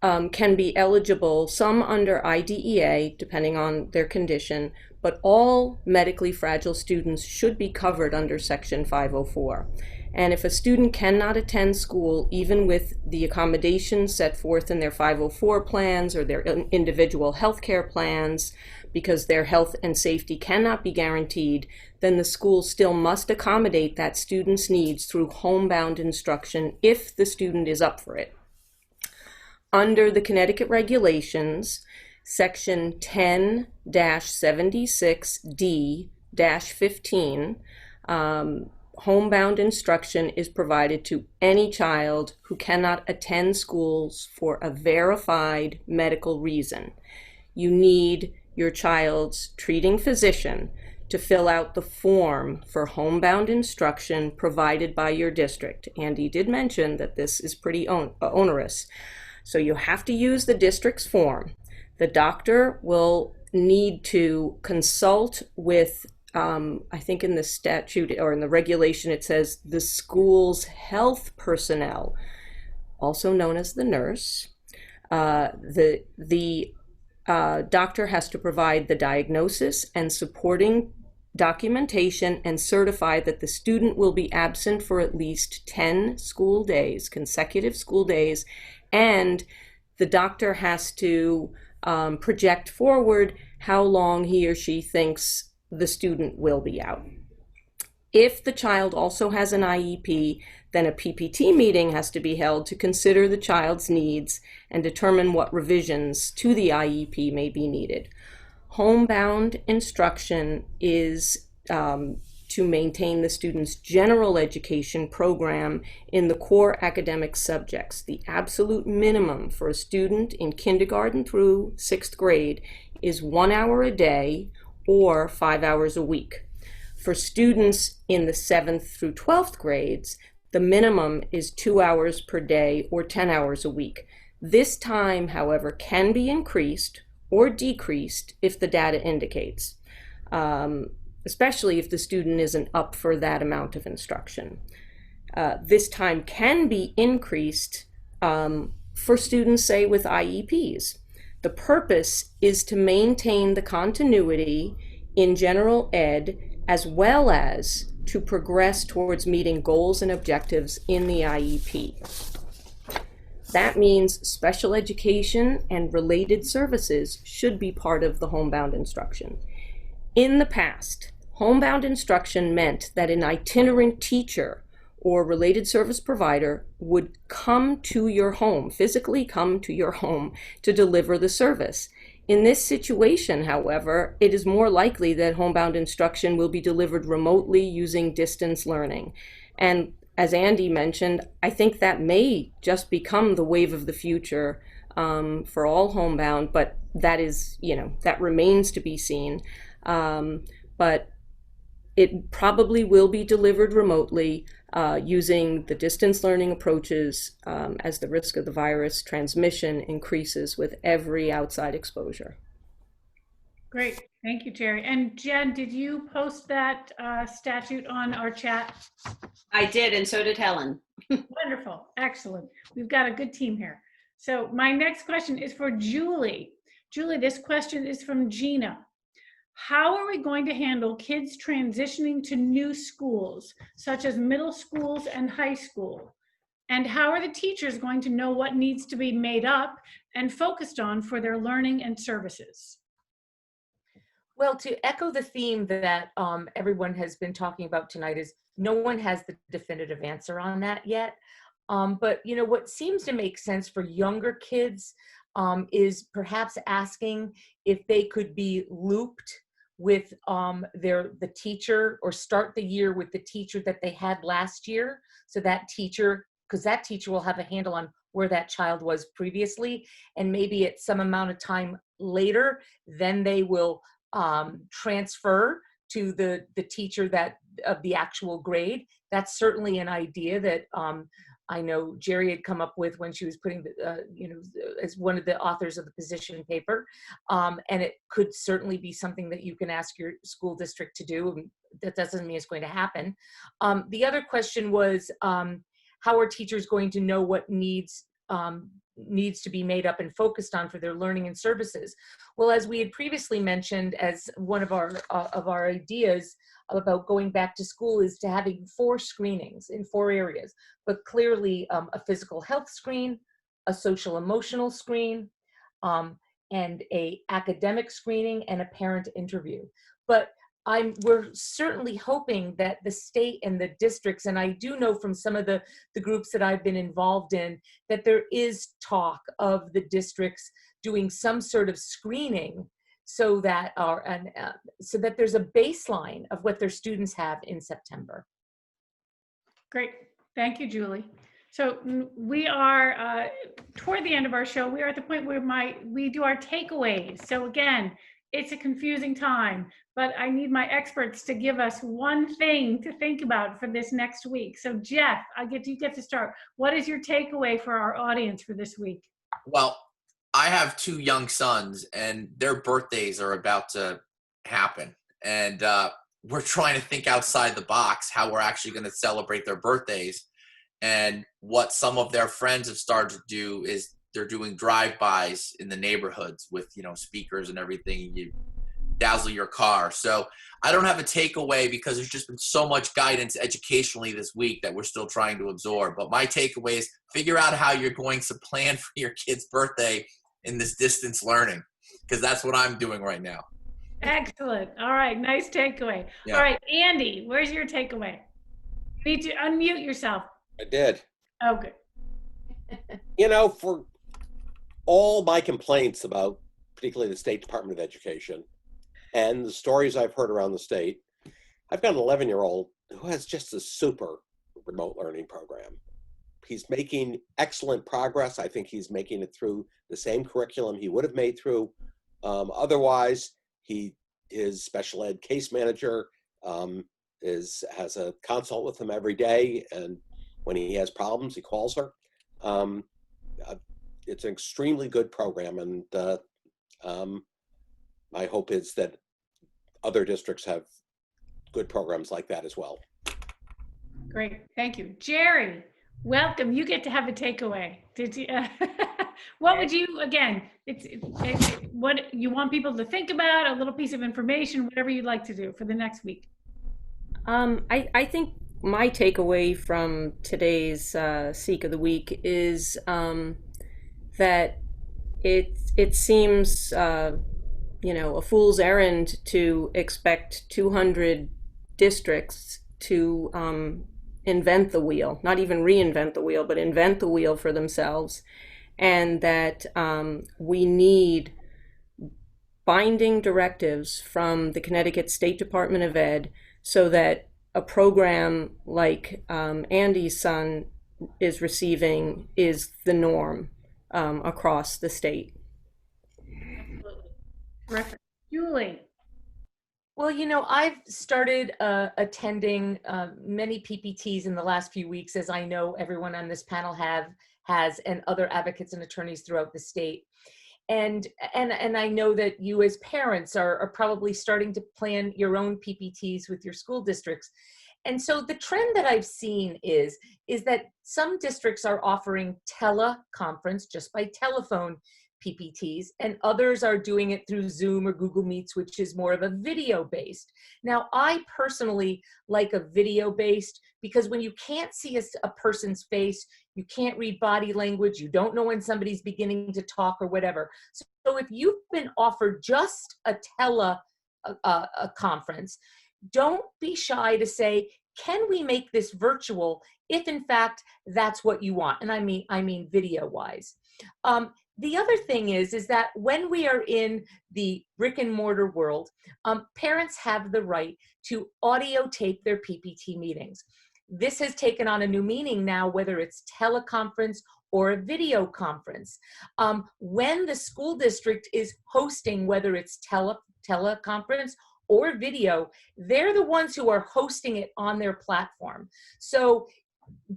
can be eligible, some under IDEA, depending on their condition, but all medically fragile students should be covered under Section 504. And if a student cannot attend school, even with the accommodations set forth in their 504 plans or their individual healthcare plans, because their health and safety cannot be guaranteed, then the school still must accommodate that student's needs through homebound instruction if the student is up for it. Under the Connecticut regulations, Section 10-76D-15, homebound instruction is provided to any child who cannot attend schools for a verified medical reason. You need your child's treating physician to fill out the form for homebound instruction provided by your district. Andy did mention that this is pretty onerous. So you have to use the district's form. The doctor will need to consult with, I think in the statute or in the regulation, it says the school's health personnel, also known as the nurse. The doctor has to provide the diagnosis and supporting documentation and certify that the student will be absent for at least 10 school days, consecutive school days, and the doctor has to project forward how long he or she thinks the student will be out. If the child also has an IEP, then a PPT meeting has to be held to consider the child's needs and determine what revisions to the IEP may be needed. Homebound instruction is to maintain the student's general education program in the core academic subjects. The absolute minimum for a student in kindergarten through 6th grade is 1 hour a day or 5 hours a week. For students in the 7th through 12th grades, the minimum is 2 hours per day or 10 hours a week. This time, however, can be increased or decreased if the data indicates, especially if the student isn't up for that amount of instruction. This time can be increased for students, say, with IEPs. The purpose is to maintain the continuity in general ed as well as to progress towards meeting goals and objectives in the IEP. That means special education and related services should be part of the homebound instruction. In the past, Homebound instruction meant that an itinerant teacher or related service provider would come to your home, physically come to your home to deliver the service. In this situation, however, it is more likely that homebound instruction will be delivered remotely using distance learning. And as Andy mentioned, I think that may just become the wave of the future for all homebound, but that is, that remains to be seen. But it probably will be delivered remotely using the distance learning approaches as the risk of the virus transmission increases with every outside exposure. Great. Thank you, Jerry. And Jen, did you post that statute on our chat? I did, and so did Helen. Wonderful. Excellent. We've got a good team here. So my next question is for Julie. Julie, this question is from Gina. How are we going to handle kids transitioning to new schools, such as middle schools and high school? And how are the teachers going to know what needs to be made up and focused on for their learning and services? Well, to echo the theme that everyone has been talking about tonight is no one has the definitive answer on that yet. But what seems to make sense for younger kids is perhaps asking if they could be looped with the teacher, or start the year with the teacher that they had last year. So that teacher, because that teacher will have a handle on where that child was previously, and maybe at some amount of time later, then they will transfer to the teacher that of the actual grade. That's certainly an idea that I know Jerry had come up with when she was putting as one of the authors of the position paper. And it could certainly be something that you can ask your school district to do. That doesn't mean it's going to happen. The other question was, how are teachers going to know what needs to be made up and focused on for their learning and services? Well, as we had previously mentioned, as one of our ideas about going back to school is to having 4 screenings in 4 areas, but clearly a physical health screen, a social emotional screen, and a academic screening and a parent interview. But we're certainly hoping that the state and the districts, and I do know from some of the groups that I've been involved in, that there is talk of the districts doing some sort of screening so that there's a baseline of what their students have in September. Great. Thank you, Julie. So we are toward the end of our show. We are at the point where we do our takeaways. So again, it's a confusing time, but I need my experts to give us one thing to think about for this next week. So Jeff, you get to start. What is your takeaway for our audience for this week? Well, I have 2 young sons, and their birthdays are about to happen. And we're trying to think outside the box how we're actually going to celebrate their birthdays. And what some of their friends have started to do is they're doing drive-bys in the neighborhoods with, speakers and everything. You dazzle your car. So I don't have a takeaway because there's just been so much guidance educationally this week that we're still trying to absorb. But my takeaway is figure out how you're going to plan for your kid's birthday in this distance learning, because that's what I'm doing right now. Excellent. All right. Nice takeaway. Yeah. All right, Andy, where's your takeaway? You need to unmute yourself. I did. Oh, good. For all my complaints about particularly the State Department of Education and the stories I've heard around the state, I've got an 11-year-old who has just a super remote learning program. He's making excellent progress. I think he's making it through the same curriculum he would have made through otherwise. His special ed case manager has a consult with him every day, and when he has problems, he calls her. It's an extremely good program, and my hope is that other districts have good programs like that as well. Great. Thank you. Jerry, welcome. You get to have a takeaway. Did you? What would you, again, what you want people to think about, a little piece of information, whatever you'd like to do for the next week? I think my takeaway from today's Seek of the Week is that it seems a fool's errand to expect 200 districts to invent the wheel, not even reinvent the wheel, but invent the wheel for themselves. And that we need binding directives from the Connecticut State Department of Ed so that a program like Andy's son is receiving is the norm across the state. Terrific. Julie. Well, I've started attending many PPTs in the last few weeks, as I know everyone on this panel has, and other advocates and attorneys throughout the state. And I know that you as parents are probably starting to plan your own PPTs with your school districts. And so the trend that I've seen is that some districts are offering teleconference, just by telephone, PPTs, and others are doing it through Zoom or Google Meets, which is more of a video based. Now, I personally like a video based because when you can't see a person's face, you can't read body language, you don't know when somebody's beginning to talk or whatever. So if you've been offered just a conference, don't be shy to say, can we make this virtual if in fact that's what you want? And I mean video wise. The other thing is that when we are in the brick and mortar world, parents have the right to audio tape their PPT meetings. This has taken on a new meaning now, whether it's teleconference or a video conference. When the school district is hosting, whether it's teleconference or video, they're the ones who are hosting it on their platform. So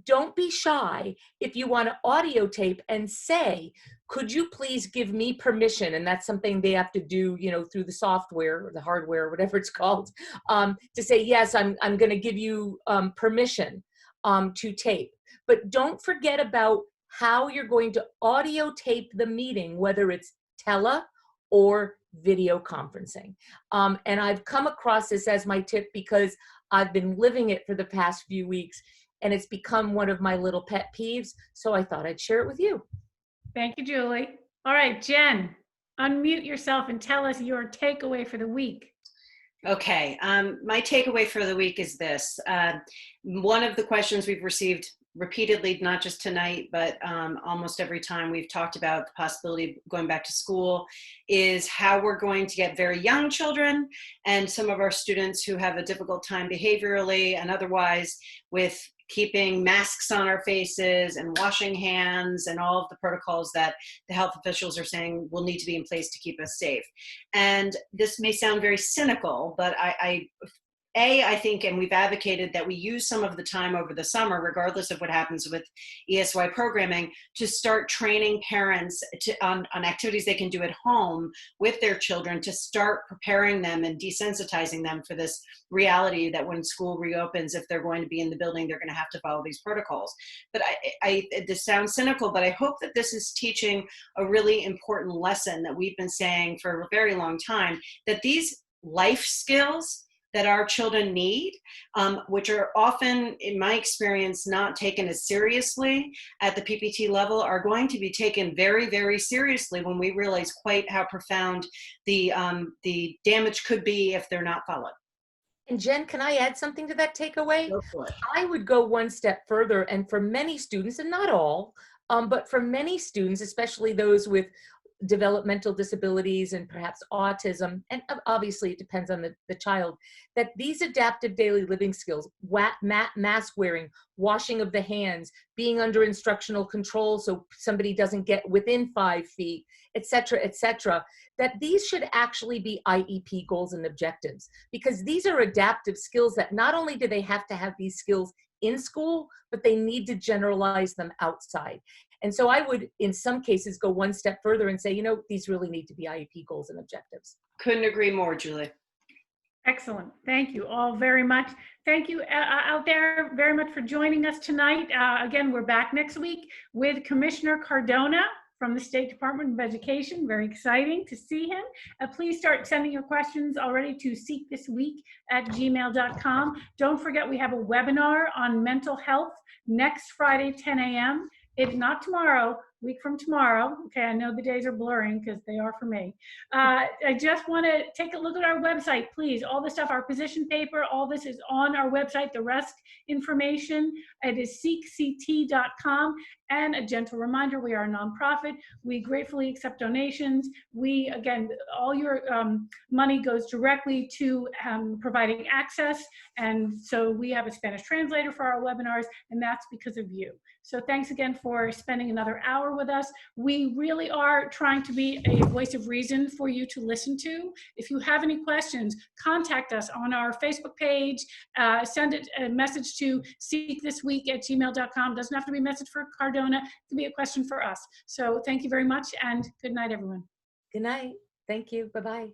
don't be shy if you want to audio tape and say, could you please give me permission? And that's something they have to do, through the software or the hardware or whatever it's called, to say, yes, I'm going to give you permission to tape. But don't forget about how you're going to audio tape the meeting, whether it's tele or video conferencing. And I've come across this as my tip because I've been living it for the past few weeks, and it's become one of my little pet peeves. So I thought I'd share it with you. Thank you, Julie. All right, Jen, unmute yourself and tell us your takeaway for the week. Okay, my takeaway for the week is this. One of the questions we've received repeatedly, not just tonight, but almost every time we've talked about the possibility of going back to school, is how we're going to get very young children and some of our students who have a difficult time behaviorally and otherwise with keeping masks on our faces and washing hands and all of the protocols that the health officials are saying will need to be in place to keep us safe. And this may sound very cynical, but I think, and we've advocated that we use some of the time over the summer, regardless of what happens with ESY programming, to start training parents on activities they can do at home with their children to start preparing them and desensitizing them for this reality that when school reopens, if they're going to be in the building, they're going to have to follow these protocols. But this sounds cynical, but I hope that this is teaching a really important lesson that we've been saying for a very long time, that these life skills that our children need, which are often, in my experience, not taken as seriously at the PPT level, are going to be taken very, very seriously when we realize quite how profound the damage could be if they're not followed. And Jen, can I add something to that takeaway? Go for it. I would go one step further, and for many students, and not all, but for many students, especially those with developmental disabilities and perhaps autism, and obviously it depends on the child, that these adaptive daily living skills, mask wearing, washing of the hands, being under instructional control so somebody doesn't get within 5 feet, et cetera, that these should actually be IEP goals and objectives, because these are adaptive skills that not only do they have to have these skills in school, but they need to generalize them outside. And so I would, in some cases, go one step further and say, these really need to be IEP goals and objectives. Couldn't agree more, Julie. Excellent. Thank you all very much. Thank you out there very much for joining us tonight. Again, we're back next week with Commissioner Cardona from the State Department of Education. Very exciting to see him. Please start sending your questions already to seekthisweek@gmail.com. Don't forget, we have a webinar on mental health next Friday, 10 a.m. If not tomorrow, week from tomorrow. Okay, I know the days are blurring because they are for me. I just want to take a look at our website, please. All the stuff, our position paper, all this is on our website, the rest information. It is seekct.com. And a gentle reminder, we are a nonprofit. We gratefully accept donations. We, again, all your money goes directly to providing access. And so we have a Spanish translator for our webinars, and that's because of you. So thanks again for spending another hour with us. We really are trying to be a voice of reason for you to listen to. If you have any questions, contact us on our Facebook page. Send a message to seekthisweek@gmail.com. Doesn't have to be a message for Cardona. It can be a question for us. So thank you very much, and good night, everyone. Good night. Thank you. Bye-bye.